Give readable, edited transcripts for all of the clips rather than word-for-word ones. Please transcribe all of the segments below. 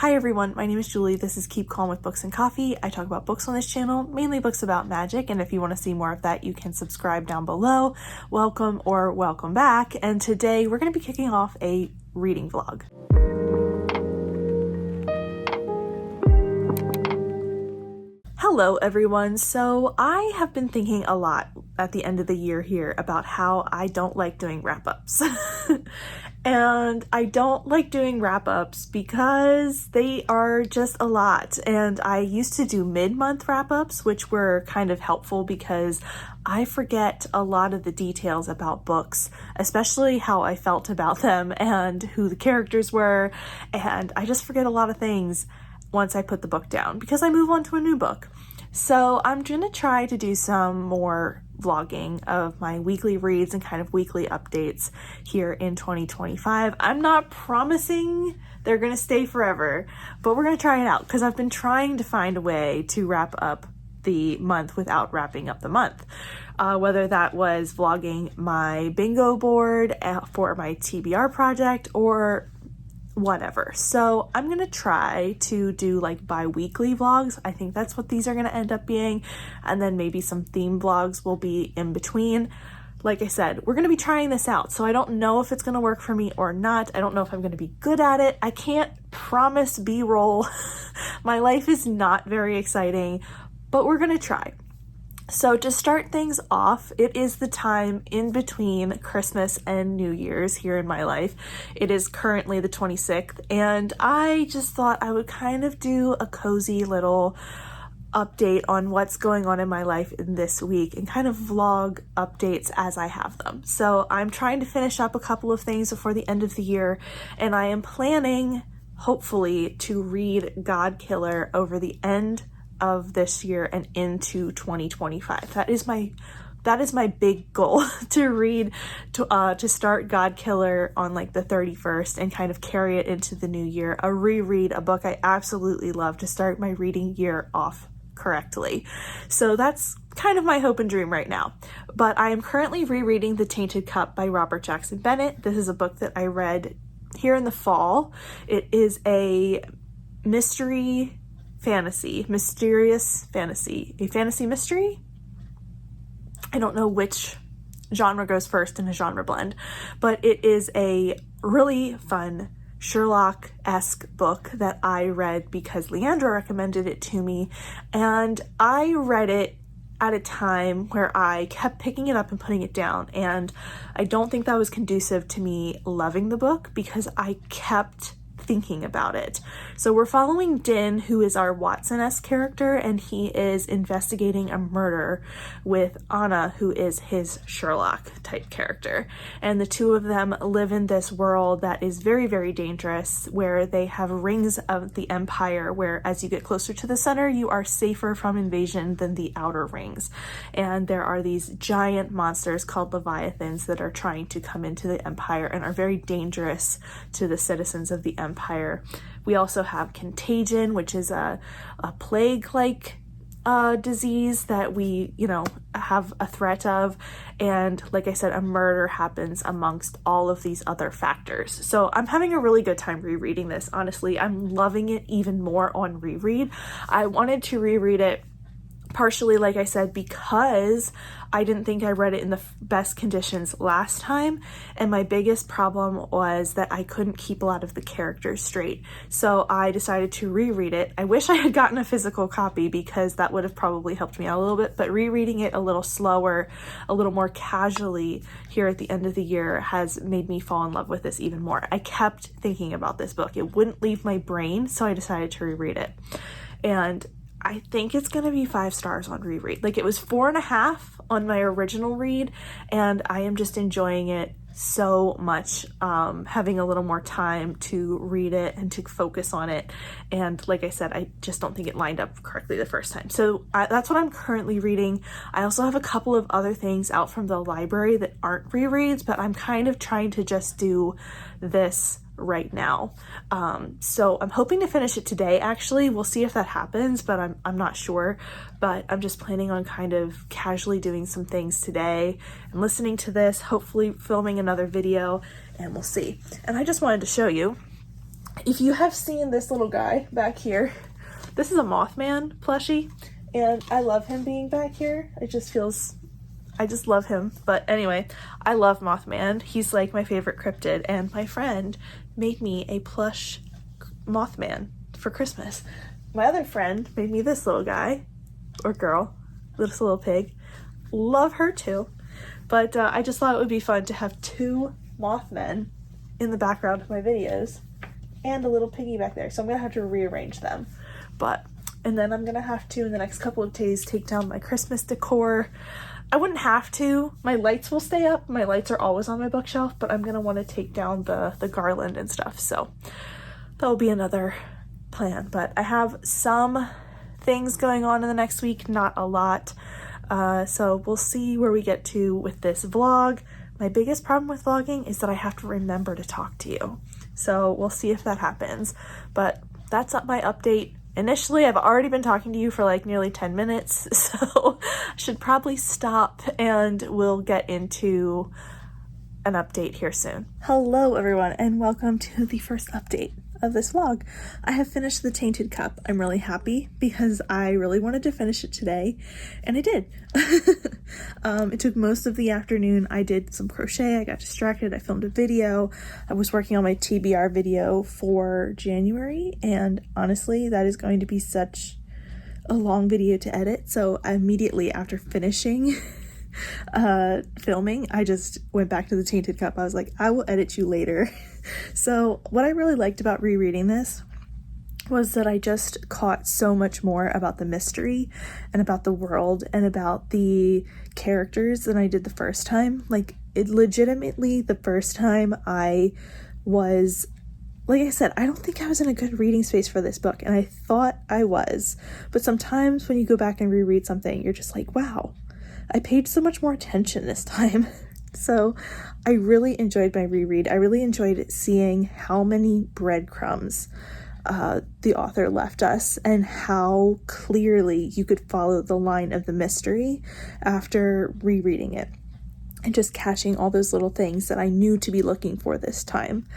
Hi everyone, my name is Julie. This is Keep Calm with Books and Coffee. I talk about books on this channel, mainly books about magic, and if you want to see more of that, you can subscribe down below. Welcome or welcome back, and today we're going to be kicking off a reading vlog. Hello everyone. So I have been thinking a lot at the end of the year here about how I don't like doing wrap-ups. And I don't like doing wrap-ups because they are just a lot. And I used to do mid-month wrap-ups, which were kind of helpful because I forget a lot of the details about books, especially how I felt about them and who the characters were. And I just forget a lot of things once I put the book down because I move on to a new book. So I'm gonna try to do some more vlogging of my weekly reads and kind of weekly updates here in 2025. I'm not promising they're gonna stay forever, but we're gonna try it out because I've been trying to find a way to wrap up the month without wrapping up the month. Whether that was vlogging my bingo board for my TBR project or whatever. So I'm gonna try to do like bi-weekly vlogs. I think that's what these are gonna end up being, and then maybe some theme vlogs will be in between. Like I said, we're gonna be trying this out, so I don't know if it's gonna work for me or not. I don't know if I'm gonna be good at it. I can't promise B-roll. My life is not very exciting, but we're gonna try. So to start things off, it is the time in between Christmas and New Year's here in my life. It is currently the 26th, and I just thought I would kind of do a cozy little update on what's going on in my life in this week and kind of vlog updates as I have them. So I'm trying to finish up a couple of things before the end of the year, and I am planning, hopefully, to read God Killer over the end of this year and into 2025. That is my big goal, to read to start God Killer on like the 31st and kind of carry it into the new year. A reread, a book I absolutely love, to start my reading year off correctly. So that's kind of my hope and dream right now. But I am currently rereading The Tainted Cup by Robert Jackson Bennett. This is a book that I read here in the fall. It is a mysterious fantasy, a fantasy mystery. I don't know which genre goes first in a genre blend, but it is a really fun Sherlock-esque book that I read because Leandra recommended it to me, and I read it at a time where I kept picking it up and putting it down, and I don't think that was conducive to me loving the book because I kept thinking about it. So we're following Din, who is our Watson-esque character, and he is investigating a murder with Anna, who is his Sherlock type character. And the two of them live in this world that is very, very dangerous, where they have rings of the Empire, where as you get closer to the center, you are safer from invasion than the outer rings. And there are these giant monsters called Leviathans that are trying to come into the Empire and are very dangerous to the citizens of the Empire. We also have Contagion, which is a plague-like disease that we, have a threat of. And like I said, a murder happens amongst all of these other factors. So I'm having a really good time rereading this. Honestly, I'm loving it even more on reread. I wanted to reread it partially, like I said, because I didn't think I read it in the best conditions last time, and my biggest problem was that I couldn't keep a lot of the characters straight. So I decided to reread it. I wish I had gotten a physical copy because that would have probably helped me out a little bit, but rereading it a little slower, a little more casually here at the end of the year has made me fall in love with this even more. I kept thinking about this book. It wouldn't leave my brain, so I decided to reread it. And I think it's gonna be 5 stars on reread. Like, it was 4.5 on my original read, and I am just enjoying it so much, having a little more time to read it and to focus on it. And like I said, I just don't think it lined up correctly the first time. So that's what I'm currently reading. I also have a couple of other things out from the library that aren't rereads, but I'm kind of trying to just do this right now. So I'm hoping to finish it today. Actually, we'll see if that happens, but I'm not sure. But I'm just planning on kind of casually doing some things today and listening to this, hopefully filming another video, and we'll see. And I just wanted to show you, if you have seen this little guy back here, this is a Mothman plushie, and I love him being back here. I just love him. But anyway, I love Mothman. He's like my favorite cryptid, and my friend made me a plush Mothman for Christmas. My other friend made me this little guy, or girl, this little pig. Love her too. But I just thought it would be fun to have 2 Mothmen in the background of my videos, and a little piggy back there. So I'm gonna have to rearrange them. And then I'm gonna have to, in the next couple of days, take down my Christmas decor. I wouldn't have to. My lights will stay up. My lights are always on my bookshelf, but I'm gonna want to take down the garland and stuff. So that will be another plan. But I have some things going on in the next week, not a lot. So we'll see where we get to with this vlog. My biggest problem with vlogging is that I have to remember to talk to you. So we'll see if that happens. But that's my update. Initially, I've already been talking to you for like nearly 10 minutes, so I should probably stop and we'll get into an update here soon. Hello everyone, and welcome to the first update of this vlog. I have finished The Tainted Cup. I'm really happy because I really wanted to finish it today, and I did. It took most of the afternoon. I did some crochet, I got distracted, I filmed a video. I was working on my TBR video for January, and honestly, that is going to be such a long video to edit, so immediately after finishing filming, I just went back to The Tainted Cup. I was like, I will edit you later. So what I really liked about rereading this was that I just caught so much more about the mystery and about the world and about the characters than I did the first time. Like, it legitimately, the first time I was, like I said, I don't think I was in a good reading space for this book, and I thought I was. But sometimes when you go back and reread something, you're just like, wow, I paid so much more attention this time. So I really enjoyed my reread. I really enjoyed seeing how many breadcrumbs the author left us, and how clearly you could follow the line of the mystery after rereading it, and just catching all those little things that I knew to be looking for this time.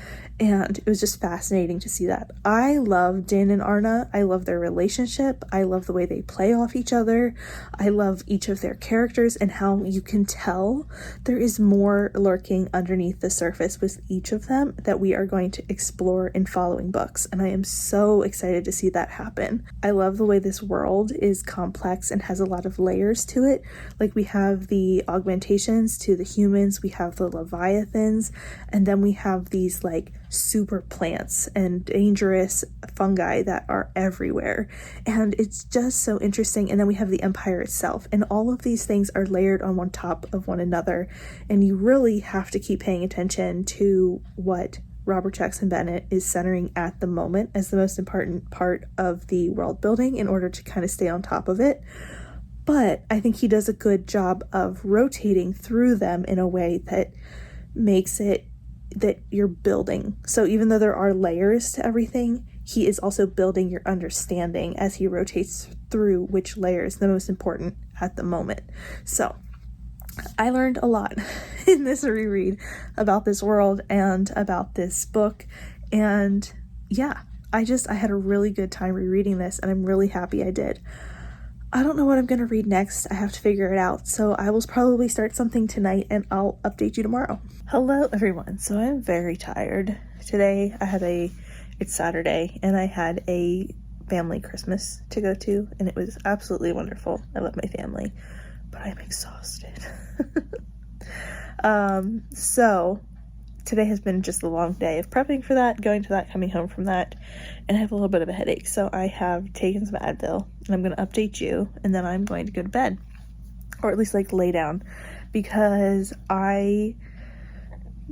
And it was just fascinating to see that. I love Din and Arna. I love their relationship. I love the way they play off each other. I love each of their characters and how you can tell there is more lurking underneath the surface with each of them that we are going to explore in following books. And I am so excited to see that happen. I love the way this world is complex and has a lot of layers to it. Like, we have the augmentations to the humans, we have the leviathans, and then we have these like super plants and dangerous fungi that are everywhere, and it's just so interesting. And then we have the empire itself, and all of these things are layered on one top of one another, and you really have to keep paying attention to what Robert Jackson Bennett is centering at the moment as the most important part of the world building in order to kind of stay on top of it. But I think he does a good job of rotating through them in a way that makes it that you're building. So even though there are layers to everything, he is also building your understanding as he rotates through which layer is the most important at the moment. So I learned a lot in this reread about this world and about this book. And yeah, I had a really good time rereading this, and I'm really happy I did. I don't know what I'm going to read next. I have to figure it out. So I will probably start something tonight, and I'll update you tomorrow. Hello everyone. So I'm very tired. Today it's Saturday, and I had a family Christmas to go to, and it was absolutely wonderful. I love my family, but I'm exhausted. So today has been just a long day of prepping for that, going to that, coming home from that, and I have a little bit of a headache. So I have taken some Advil, and I'm going to update you, and then I'm going to go to bed, or at least like lay down, because I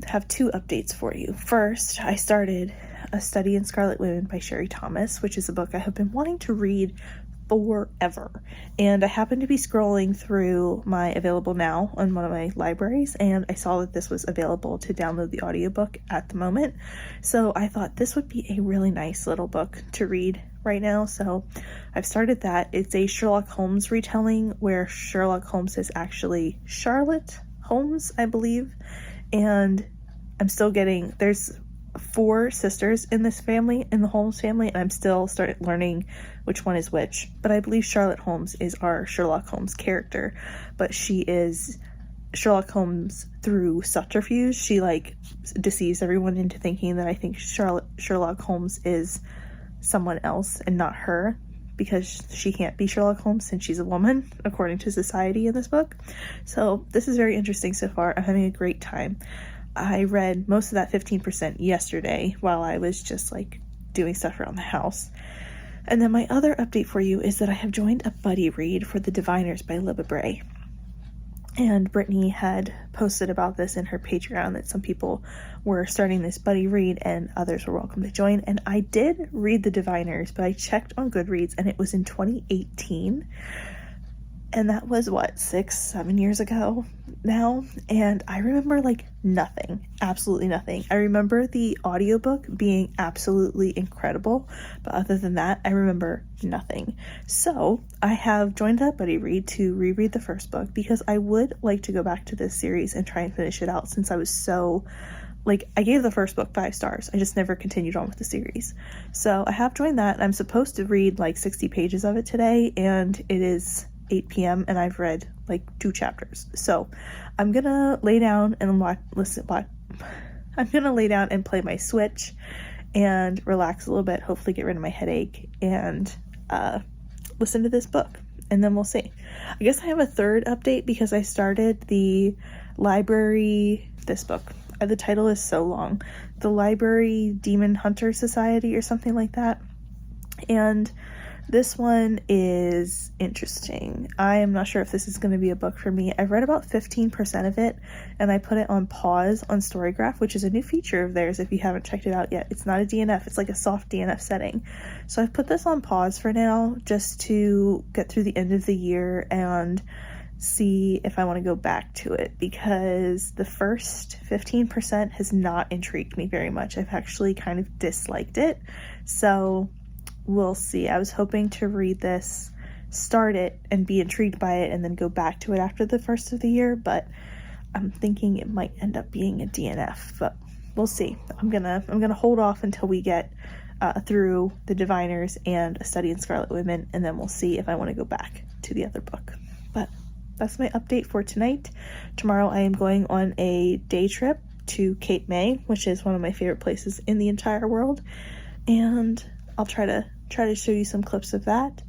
have 2 updates for you. First, I started A Study in Scarlet Women by Sherry Thomas, which is a book I have been wanting to read forever, and I happened to be scrolling through my Available Now on one of my libraries, and I saw that this was available to download the audiobook at the moment. So I thought this would be a really nice little book to read right now, so I've started that. It's a Sherlock Holmes retelling where Sherlock Holmes is actually Charlotte Holmes, I believe, and I'm still getting, there's 4 sisters in this family, in the Holmes family, and I'm still learning which one is which. But I believe Charlotte Holmes is our Sherlock Holmes character, but she is Sherlock Holmes through subterfuge. She like deceives everyone into thinking that I think Sherlock Holmes is someone else and not her, because she can't be Sherlock Holmes since she's a woman, according to society in this book. So this is very interesting so far. I'm having a great time. I read most of that 15% yesterday while I was just like doing stuff around the house. And then my other update for you is that I have joined a buddy read for The Diviners by Libba Bray. And Brittany had posted about this in her Patreon, that some people were starting this buddy read and others were welcome to join. And I did read The Diviners, but I checked on Goodreads and it was in 2018. And that was what, 6-7 years ago now? And I remember like nothing, absolutely nothing. I remember the audiobook being absolutely incredible, but other than that, I remember nothing. So I have joined that buddy read to reread the first book, because I would like to go back to this series and try and finish it out, since I was so like, I gave the first book 5 stars. I just never continued on with the series. So I have joined that, and I'm supposed to read like 60 pages of it today, and it is 8 p.m. and I've read like 2 chapters. So I'm gonna lay down and I'm gonna lay down and play my Switch and relax a little bit, hopefully get rid of my headache, and listen to this book, and then we'll see. I guess I have a third update because I started the library, this book. The title is so long. The Library Demon Hunter Society or something like that. And this one is interesting. I am not sure if this is going to be a book for me. I've read about 15% of it, and I put it on pause on Storygraph, which is a new feature of theirs if you haven't checked it out yet. It's not a DNF, it's like a soft DNF setting. So I've put this on pause for now, just to get through the end of the year and see if I want to go back to it, because the first 15% has not intrigued me very much. I've actually kind of disliked it. So we'll see. I was hoping to read this, start it, and be intrigued by it, and then go back to it after the first of the year, but I'm thinking it might end up being a DNF, but we'll see. I'm gonna hold off until we get through The Diviners and A Study in Scarlet Women, and then we'll see if I want to go back to the other book. But that's my update for tonight. Tomorrow I am going on a day trip to Cape May, which is one of my favorite places in the entire world, and I'll try to show you some clips of that,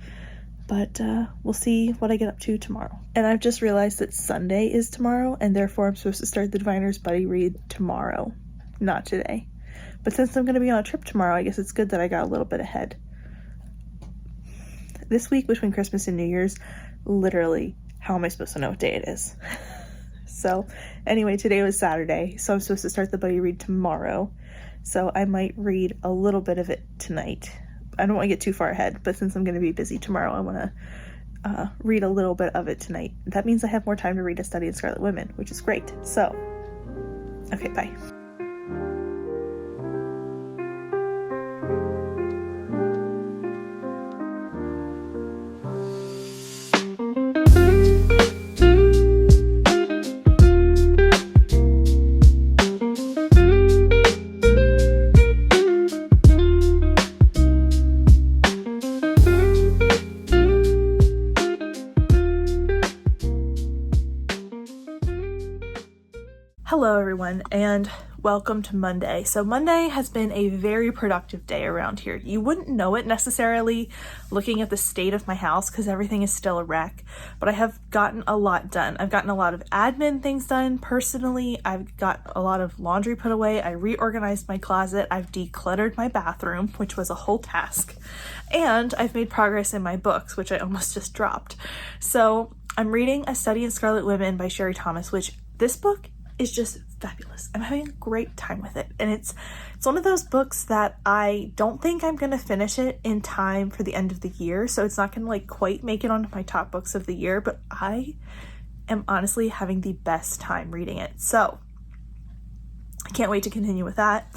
but we'll see what I get up to tomorrow. And I've just realized that Sunday is tomorrow, and therefore I'm supposed to start The Diviners buddy read tomorrow, not today. But since I'm going to be on a trip tomorrow, I guess it's good that I got a little bit ahead. This week between Christmas and New Year's, literally, how am I supposed to know what day it is? So anyway, today was Saturday, so I'm supposed to start the buddy read tomorrow. So I might read a little bit of it tonight. I don't want to get too far ahead, but since I'm going to be busy tomorrow, I want to read a little bit of it tonight. That means I have more time to read A Study in Scarlet Women, which is great. So, okay, bye. Hello everyone, and welcome to Monday. So Monday has been a very productive day around here. You wouldn't know it necessarily looking at the state of my house because everything is still a wreck, but I have gotten a lot done. I've gotten a lot of admin things done personally. I've got a lot of laundry put away. I reorganized my closet. I've decluttered my bathroom, which was a whole task. And I've made progress in my books, which I almost just dropped. So I'm reading A Study in Scarlet Women by Sherry Thomas, which this book is just fabulous. I'm having a great time with it. And it's one of those books that I don't think I'm going to finish it in time for the end of the year. So it's not going to like quite make it onto my top books of the year, but I am honestly having the best time reading it. So I can't wait to continue with that.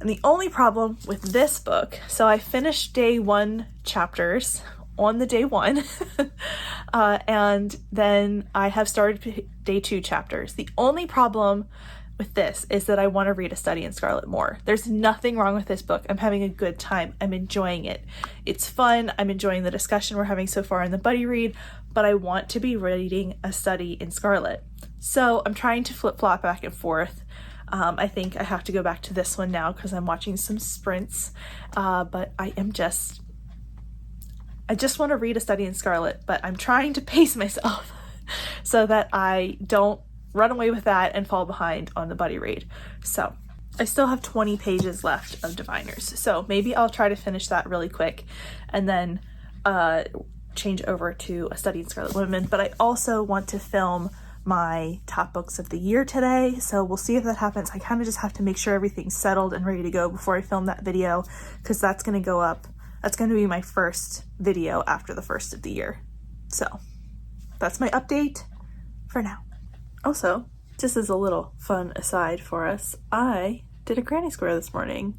And the only problem with this book, so I finished day 1 chapters on the day 1 and then I have started day 2 chapters. The only problem with this is that I want to read A Study in Scarlet more. There's nothing wrong with this book. I'm having a good time. I'm enjoying it. It's fun. I'm enjoying the discussion we're having so far in the buddy read, but I want to be reading A Study in Scarlet. So I'm trying to flip-flop back and forth. I think I have to go back to this one now because I'm watching some sprints, but I just want to read A Study in Scarlet, but I'm trying to pace myself so that I don't run away with that and fall behind on the buddy read. So I still have 20 pages left of Diviners. So maybe I'll try to finish that really quick and then change over to A Study in Scarlet Women. But I also want to film my top books of the year today. So we'll see if that happens. I kind of just have to make sure everything's settled and ready to go before I film that video, because that's going to go up. That's going to be my first video after the first of the year. So that's my update for now. Also, just as a little fun aside for us, I did a granny square this morning.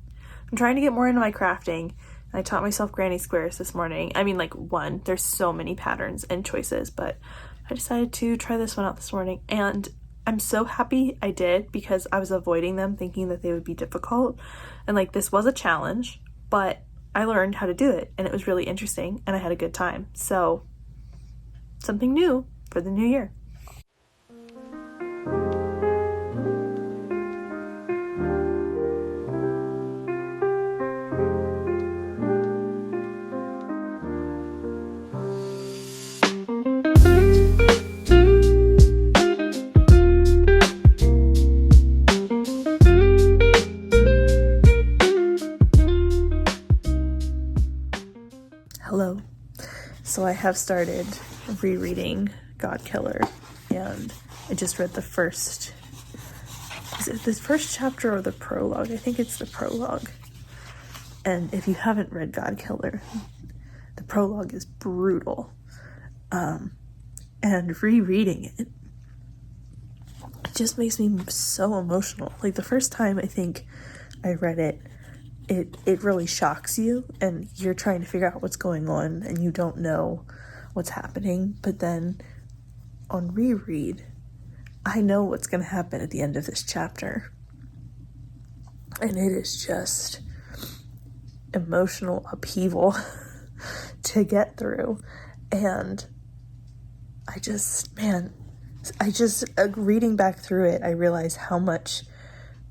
I'm trying to get more into my crafting, and I taught myself granny squares this morning. I mean, like one, there's so many patterns and choices, but I decided to try this one out this morning, and I'm so happy I did, because I was avoiding them thinking that they would be difficult, and like this was a challenge, but I learned how to do it, and it was really interesting, and I had a good time. So something new for the new year. Hello. So I have started rereading Godkiller, and I just read the first, is it the first chapter or the prologue? I think it's the prologue. And if you haven't read Godkiller, the prologue is brutal. And rereading it just makes me so emotional. Like the first time I think I read it, it really shocks you, and you're trying to figure out what's going on and you don't know what's happening. But then on reread, I know what's going to happen at the end of this chapter, and it is just emotional upheaval to get through. And I just reading back through it, I realize how much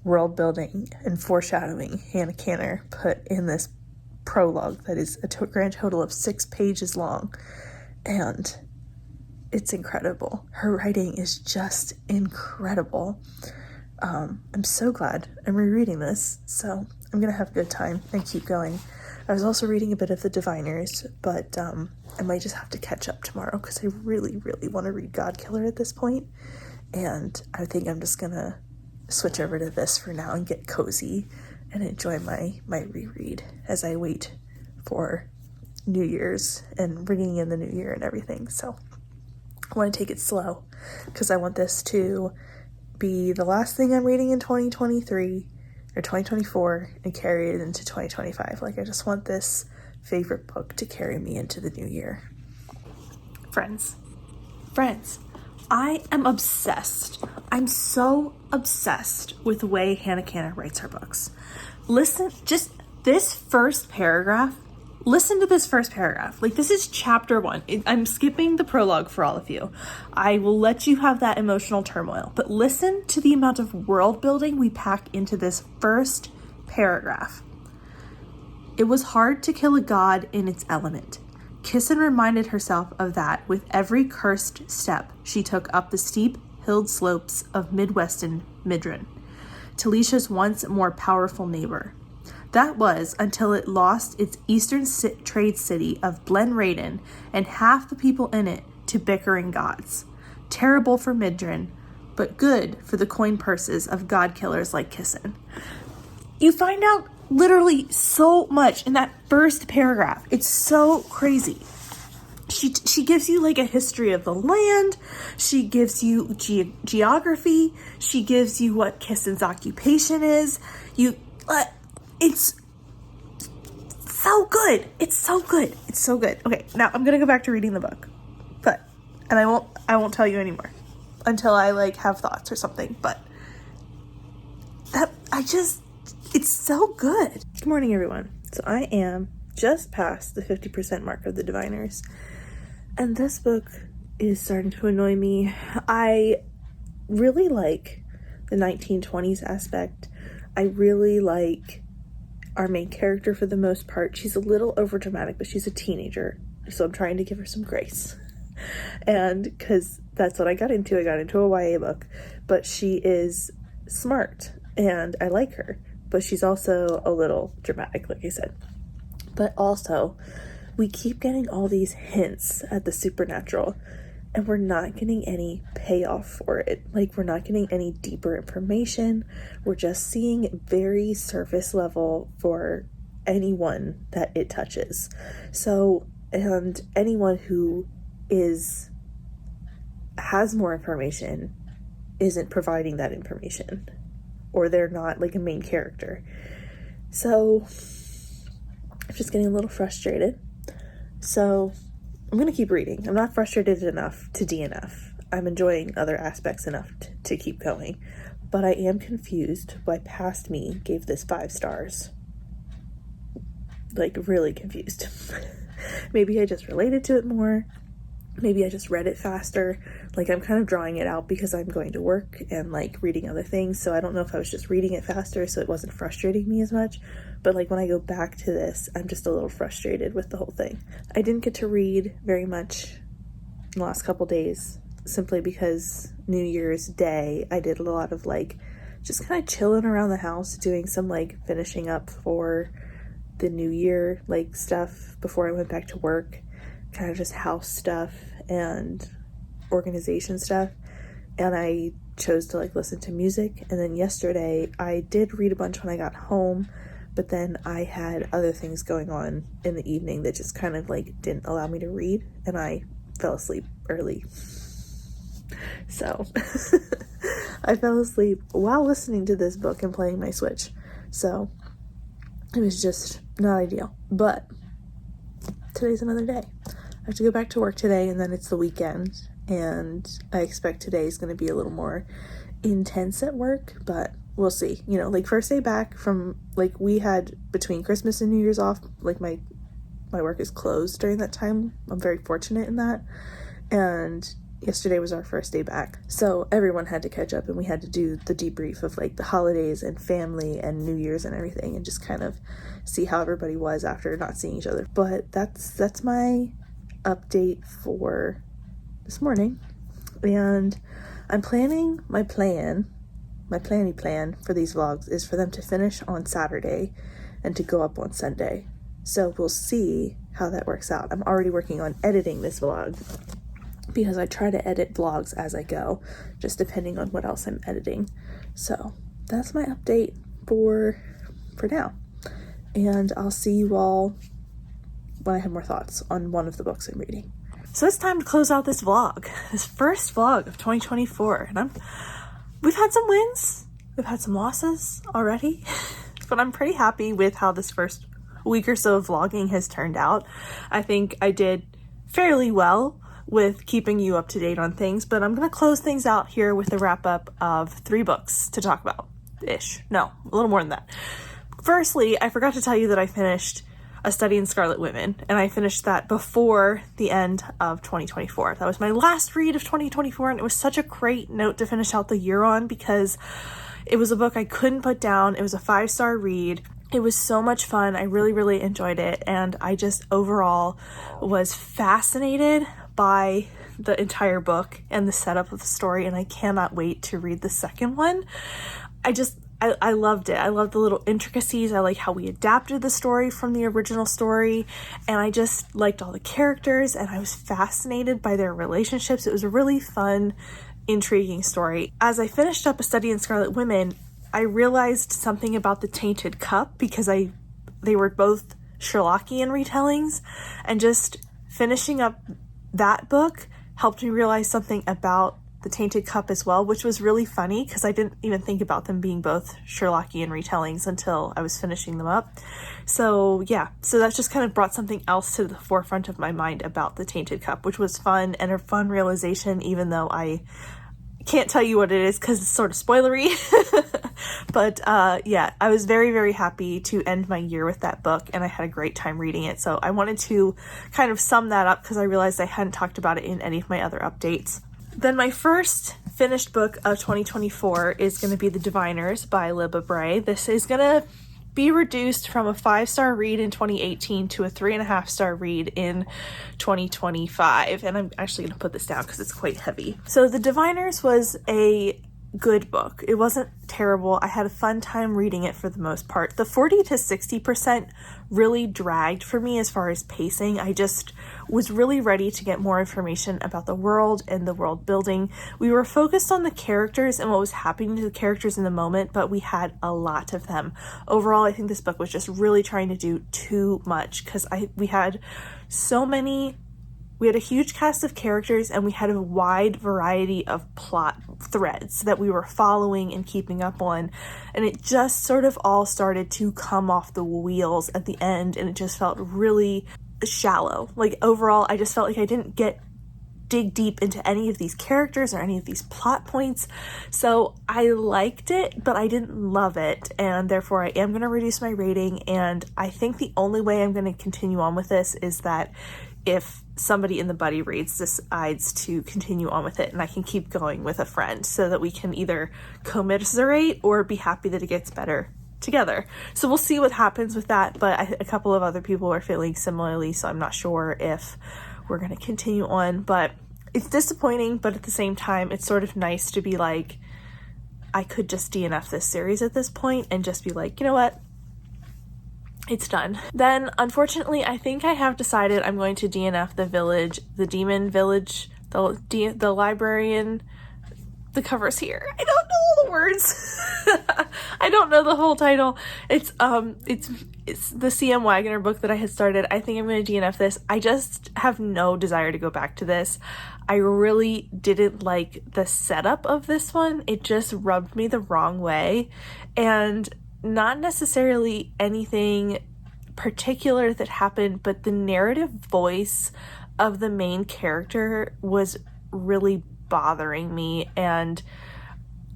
world building and foreshadowing Hannah Canner put in this prologue that is a grand total of 6 pages long, and it's incredible. Her writing is just incredible. I'm so glad I'm rereading this, so I'm gonna have a good time and keep going. I was also reading a bit of the Diviners, but I might just have to catch up tomorrow because I really, really want to read Godkiller at this point, and I think I'm just gonna switch over to this for now and get cozy and enjoy my reread as I wait for New Year's and bringing in the new year and everything. So I want to take it slow because I want this to be the last thing I'm reading in 2023 or 2024 and carry it into 2025. Like, I just want this favorite book to carry me into the new year. Friends, I am obsessed. I'm so obsessed with the way Hannah Canner writes her books. Listen, just this first paragraph. Listen to this first paragraph. Like, this is chapter 1. I'm skipping the prologue for all of you. I will let you have that emotional turmoil, but listen to the amount of world building we pack into this first paragraph. It was hard to kill a god in its element. Kissin reminded herself of that with every cursed step she took up the steep, hilled slopes of Midwestern Midran, Talicia's once more powerful neighbor. That was until it lost its eastern trade city of Blenraden and half the people in it to bickering gods. Terrible for Midran, but good for the coin purses of god killers like Kissin. You find out literally so much in that first paragraph. It's so crazy. She gives you like a history of the land. She gives you geography. She gives you what Kissin's occupation is. It's so good. It's so good. It's so good. Okay, now I'm gonna go back to reading the book, and I won't tell you anymore until I like have thoughts or something. But it's so good. Good morning, everyone. So I am just past the 50% mark of the Diviners, and this book is starting to annoy me. I really like the 1920s aspect. I really like our main character for the most part. She's a little overdramatic, but she's a teenager, so I'm trying to give her some grace. And because that's what I got into a YA book, but she is smart and I like her, but she's also a little dramatic, like I said. But also, we keep getting all these hints at the supernatural, and we're not getting any payoff for it. Like, we're not getting any deeper information. We're just seeing very surface level for anyone that it touches. So, and anyone who has more information isn't providing that information, or they're not like a main character. So, I'm just getting a little frustrated. So, I'm going to keep reading. I'm not frustrated enough to DNF. I'm enjoying other aspects enough to keep going. But I am confused why past me gave this 5 stars. Like, really confused. Maybe I just related to it more. Maybe I just read it faster. Like, I'm kind of drawing it out because I'm going to work and, like, reading other things. So I don't know if I was just reading it faster so it wasn't frustrating me as much. But, like, when I go back to this, I'm just a little frustrated with the whole thing. I didn't get to read very much in the last couple days simply because New Year's Day, I did a lot of, like, just kind of chilling around the house, doing some, like, finishing up for the New Year, like, stuff before I went back to work. Kind of just house stuff and organization stuff, and I chose to, like, listen to music. And then yesterday I did read a bunch when I got home, but then I had other things going on in the evening that just kind of, like, didn't allow me to read, and I fell asleep early. So I fell asleep while listening to this book and playing my Switch, so it was just not ideal. But today's another day. I have to go back to work today, and then it's the weekend, and I expect today is going to be a little more intense at work, but we'll see. You know, like, first day back from, like, we had between Christmas and New Year's off, like, my work is closed during that time. I'm very fortunate in that, and yesterday was our first day back, so everyone had to catch up, and we had to do the debrief of, like, the holidays and family and New Year's and everything, and just kind of see how everybody was after not seeing each other. But that's my update for this morning, and I'm planning my planny plan for these vlogs is for them to finish on Saturday and to go up on Sunday. So we'll see how that works out. I'm already working on editing this vlog because I try to edit vlogs as I go, just depending on what else I'm editing. So that's my update for now, and I'll see you all when I have more thoughts on one of the books I'm reading. So it's time to close out this vlog, this first vlog of 2024. And we've had some wins, we've had some losses already, but I'm pretty happy with how this first week or so of vlogging has turned out. I think I did fairly well with keeping you up to date on things, but I'm going to close things out here with a wrap up of 3 books to talk about ish. No, a little more than that. Firstly, I forgot to tell you that I finished A Study in Scarlet Women, and I finished that before the end of 2024. That was my last read of 2024, and it was such a great note to finish out the year on because it was a book I couldn't put down. It was a 5-star read. It was so much fun. I really, really enjoyed it, and I just overall was fascinated by the entire book and the setup of the story, and I cannot wait to read the second one. I loved it. I loved the little intricacies. I like how we adapted the story from the original story, and I just liked all the characters, and I was fascinated by their relationships. It was a really fun, intriguing story. As I finished up A Study in Scarlet Women, I realized something about the Tainted Cup because they were both Sherlockian retellings, and just finishing up that book helped me realize something about the Tainted Cup as well, which was really funny because I didn't even think about them being both Sherlockian retellings until I was finishing them up. So yeah, so that just kind of brought something else to the forefront of my mind about the Tainted Cup, which was fun and a fun realization, even though I can't tell you what it is because it's sort of spoilery. But yeah, I was very, very happy to end my year with that book, and I had a great time reading it. So I wanted to kind of sum that up because I realized I hadn't talked about it in any of my other updates. Then my first finished book of 2024 is going to be The Diviners by Libba Bray. This is going to be reduced from a 5-star read in 2018 to a 3.5-star read in 2025. And I'm actually going to put this down because it's quite heavy. So The Diviners was a good book. It wasn't terrible. I had a fun time reading it for the most part. The 40 to 60% really dragged for me as far as pacing. I just was really ready to get more information about the world and the world building. We were focused on the characters and what was happening to the characters in the moment, but we had a lot of them. Overall, I think this book was just really trying to do too much because we had a huge cast of characters and we had a wide variety of plot threads that we were following and keeping up on, and it just sort of all started to come off the wheels at the end, and it just felt really shallow. Like overall, I just felt like I didn't dig deep into any of these characters or any of these plot points. So I liked it, but I didn't love it, and therefore I am going to reduce my rating. And I think the only way I'm going to continue on with this is that if somebody in the buddy reads decides to continue on with it and I can keep going with a friend so that we can either commiserate or be happy that it gets better together. So we'll see what happens with that, but a couple of other people are feeling similarly, so I'm not sure if we're going to continue on. But it's disappointing, but at the same time it's sort of nice to be like, I could just DNF this series at this point and just be like, you know what, it's done. Then, unfortunately, I think I have decided I'm going to DNF the Demon Village, the librarian. The cover's here. I don't know all the words. I don't know the whole title. It's the C.M. Wagner book that I had started. I think I'm going to DNF this. I just have no desire to go back to this. I really didn't like the setup of this one. It just rubbed me the wrong way, and not necessarily anything particular that happened, but the narrative voice of the main character was really bothering me, and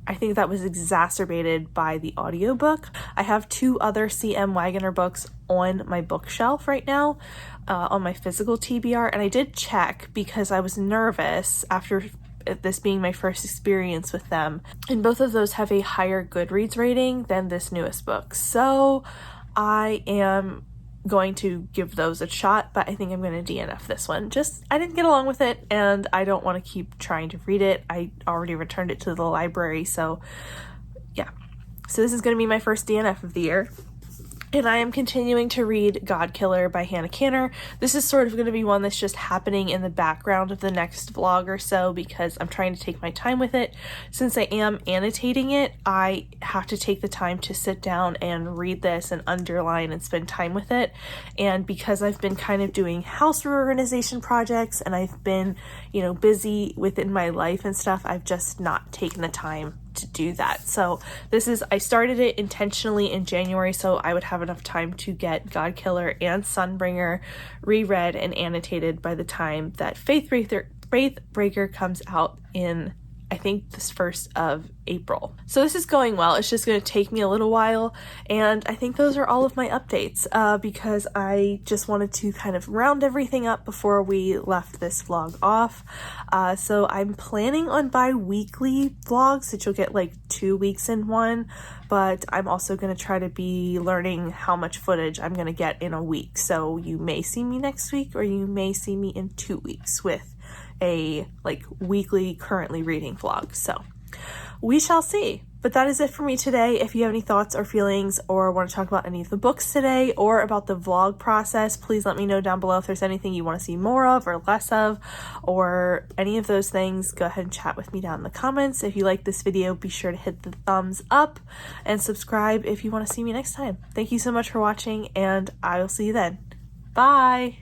I think that was exacerbated by the audiobook. I have 2 other C.M. Wagner books on my bookshelf right now, on my physical TBR, and I did check because I was nervous after this being my first experience with them, and both of those have a higher Goodreads rating than this newest book, so I am going to give those a shot, but I think I'm going to DNF this one. I didn't get along with it, and I don't want to keep trying to read it. I already returned it to the library, so yeah. So this is going to be my first DNF of the year. And I am continuing to read God Killer by Hannah Canner. This is sort of going to be one that's just happening in the background of the next vlog or so because I'm trying to take my time with it. Since I am annotating it, I have to take the time to sit down and read this and underline and spend time with it. And because I've been kind of doing house reorganization projects and I've been, busy within my life and stuff, I've just not taken the time to do that. So I started it intentionally in January so I would have enough time to get God Killer and Sunbringer reread and annotated by the time that Faithbreaker comes out in, I think, this 1st of April. So this is going well. It's just going to take me a little while, and I think those are all of my updates because I just wanted to kind of round everything up before we left this vlog off. So I'm planning on bi-weekly vlogs that you'll get like 2 weeks in one, but I'm also going to try to be learning how much footage I'm going to get in a week. So you may see me next week or you may see me in 2 weeks with a weekly currently reading vlog. So we shall see. But that is it for me today. If you have any thoughts or feelings or want to talk about any of the books today or about the vlog process, please let me know down below if there's anything you want to see more of or less of or any of those things. Go ahead and chat with me down in the comments. If you like this video, be sure to hit the thumbs up and subscribe if you want to see me next time. Thank you so much for watching, and I will see you then. Bye!